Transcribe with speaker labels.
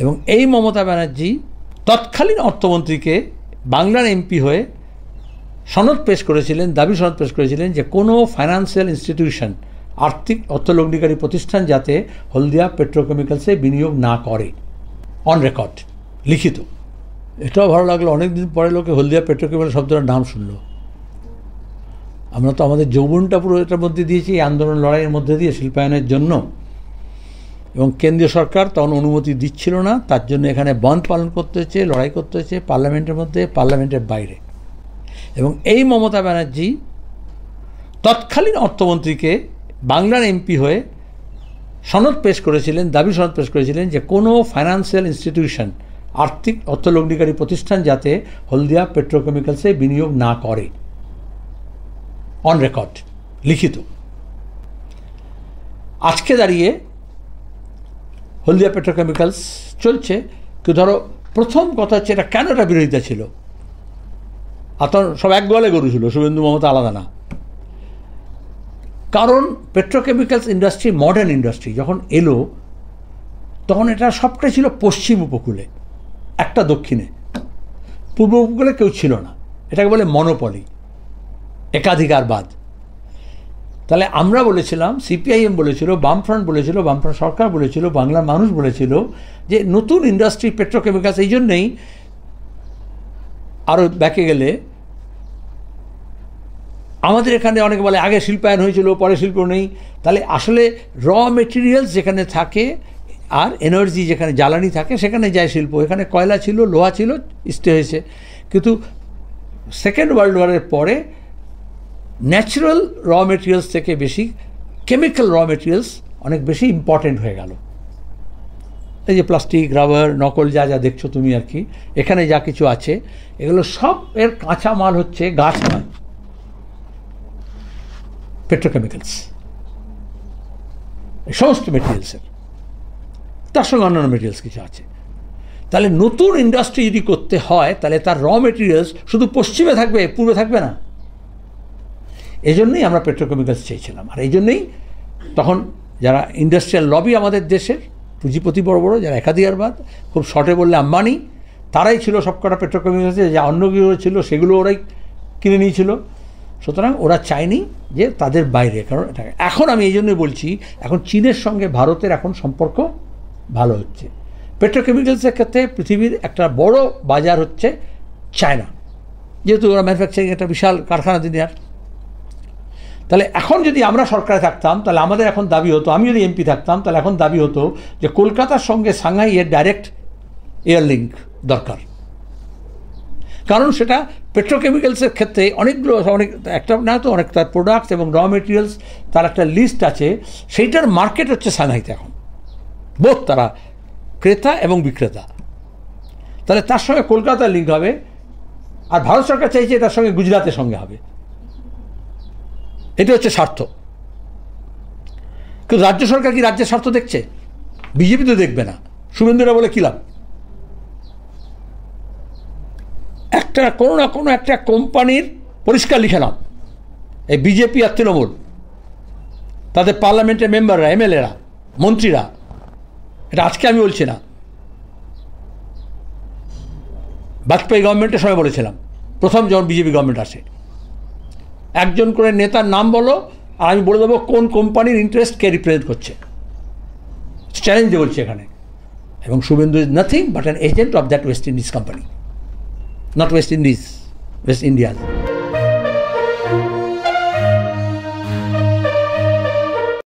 Speaker 1: এবং এই মমতা ব্যানার্জি তৎকালীন অর্থমন্ত্রীকে বাংলার এমপি হয়ে সনদ পেশ করেছিলেন, দাবি সনদ পেশ করেছিলেন যে কোনো ফাইন্যান্সিয়াল ইনস্টিটিউশন, আর্থিক অর্থলগ্নিকারী প্রতিষ্ঠান যাতে হলদিয়া পেট্রোকেমিক্যালসে বিনিয়োগ না করে, অন রেকর্ড, লিখিত। এটাও ভালো লাগলো, অনেকদিন পরে লোকে হলদিয়া পেট্রোকেমিক্যাল শব্দটার নাম শুনল। আমরা তো আমাদের যৌবনটা পুরো এটার মধ্যে দিয়েছি, এই আন্দোলন লড়াইয়ের মধ্যে দিয়ে শিল্পায়নের জন্য, এবং কেন্দ্রীয় সরকার তখন অনুমতি দিচ্ছিল না, তার জন্য এখানে বন্ধ পালন করতে হয়েছে, লড়াই করতে হয়েছে পার্লামেন্টের মধ্যে, পার্লামেন্টের বাইরে। এবং এই মমতা ব্যানার্জি তৎকালীন অর্থমন্ত্রীকে বাংলার এমপি হয়ে সনদ পেশ করেছিলেন, দাবি সনদ পেশ করেছিলেন যে কোনো ফাইন্যান্সিয়াল ইনস্টিটিউশন, আর্থিক অর্থলগ্নিকারী প্রতিষ্ঠান যাতে হলদিয়া পেট্রোকেমিক্যালসে বিনিয়োগ না করে, অন রেকর্ড, লিখিত। আজকে দাঁড়িয়ে হলদিয়া পেট্রোকেমিক্যালস চলছে, কিন্তু ধরো প্রথম কথা হচ্ছে এটা কেন এটা বিরোধিতা ছিল, আর তখন সব এক গোয়ালে গরু ছিল, শুভেন্দু মমতা আলাদা না। কারণ পেট্রোকেমিক্যালস ইন্ডাস্ট্রি মডার্ন ইন্ডাস্ট্রি যখন এলো তখন এটা সবটাই ছিল পশ্চিম উপকূলে, একটা দক্ষিণে, পূর্ব উপকূলে কেউ ছিল না। এটাকে বলে মনোপলি, একাধিকারবাদ। তাহলে আমরা বলেছিলাম, সিপিআইএম বলেছিল, বামফ্রন্ট বলেছিল, বামফ্রন্ট সরকার বলেছিল, বাংলার মানুষ বলেছিল যে নতুন ইন্ডাস্ট্রি পেট্রোকেমিক্যালস। এই জন্যেই আরও ব্যাকে গেলে আমাদের এখানে অনেকে বলে আগে শিল্পায়ন হয়েছিল, পরে শিল্প নেই। তাহলে আসলে র মেটেরিয়ালস যেখানে থাকে আর এনার্জি যেখানে জ্বালানি থাকে সেখানে যায় শিল্প। এখানে কয়লা ছিল, লোহা ছিল, স্টে হয়েছে। কিন্তু সেকেন্ড ওয়ার্ল্ড ওয়ারের পরে ন্যাচারাল র মেটেরিয়ালস থেকে বেশি কেমিক্যাল র মেটেরিয়ালস অনেক বেশি ইম্পর্টেন্ট হয়ে গেল। এই যে প্লাস্টিক, রাবার, নকল যা যা দেখছো তুমি আর কি, এখানে যা কিছু আছে এগুলো সব এর কাঁচা মাল হচ্ছে গাছ নয়, পেট্রোকেমিক্যালস, সমস্ত মেটেরিয়ালসের, তার সঙ্গে অন্যান্য মেটেরিয়ালস কিছু আছে। তাহলে নতুন ইন্ডাস্ট্রি যদি করতে হয় তাহলে তার র মেটেরিয়ালস শুধু পশ্চিমে থাকবে, পূর্বে থাকবে না। এই জন্যই আমরা পেট্রোকেমিক্যালস চেয়েছিলাম। আর এই জন্যই তখন যারা ইন্ডাস্ট্রিয়াল লবি আমাদের দেশের, পুঁজিপতি বড় বড় যারা একাধিকারবাদ, খুব শর্টে বললে আম্বানি, তারাই ছিল সবকটা পেট্রোকেমিক্যালসে, যা অন্যগুলো ছিল সেগুলো ওরাই কিনে নিয়েছিল। সুতরাং ওরা চায়নি যে তাদের বাইরে, কারণ এটা এখন আমি এই জন্যই বলছি, এখন চীনের সঙ্গে ভারতের এখন সম্পর্ক ভালো হচ্ছে। পেট্রোকেমিক্যালসের ক্ষেত্রে পৃথিবীর একটা বড় বাজার হচ্ছে চায়না, যেহেতু ওরা ম্যানুফ্যাকচারিং একটা বিশাল কারখানা দুনিয়ার। তাহলে এখন যদি আমরা সরকারে থাকতাম তাহলে আমাদের এখন দাবি হতো, আমি যদি এমপি থাকতাম তাহলে এখন দাবি হতো যে কলকাতার সঙ্গে সাংহাইয়ের ডাইরেক্ট এয়ার লিঙ্ক দরকার। কারণ সেটা পেট্রোকেমিক্যালসের ক্ষেত্রে অনেকগুলো, অনেক একটা না তো অনেক তার প্রোডাক্টস এবং র মেটেরিয়ালস তার একটা লিস্ট আছে, সেইটার মার্কেট হচ্ছে সাংহাইতে এখন, বোধ তারা ক্রেতা এবং বিক্রেতা। তাহলে তার সঙ্গে কলকাতার লিঙ্ক হবে, আর ভারত সরকার চাইছে তার সঙ্গে গুজরাটের সঙ্গে হবে। এটা হচ্ছে স্বার্থ। কিন্তু রাজ্য সরকার কি রাজ্যের স্বার্থ দেখছে? বিজেপি তো দেখবে না। শুভেন্দুরা বলে কী লাভ? একটা কোনো না কোনো একটা কোম্পানির পরিষ্কার লিখে নাও, এই বিজেপি আর তৃণমূল, তাদের পার্লামেন্টের মেম্বাররা, এমএলএরা, মন্ত্রীরা, এটা আজকে আমি বলছি না, বাজপেয়ী গভর্নমেন্টের সময় বলেছিলাম, প্রথম যখন বিজেপি গভর্নমেন্ট আসে, একজন করে নেতার নাম বলো আর আমি বলে দেবো কোন কোম্পানির ইন্টারেস্ট কে রিপ্রেজেন্ট করছে। চ্যালেঞ্জে বলছি এখানে। এবং Suvendu is nothing but an agent of that West Indies company, not waste Indies, West India's.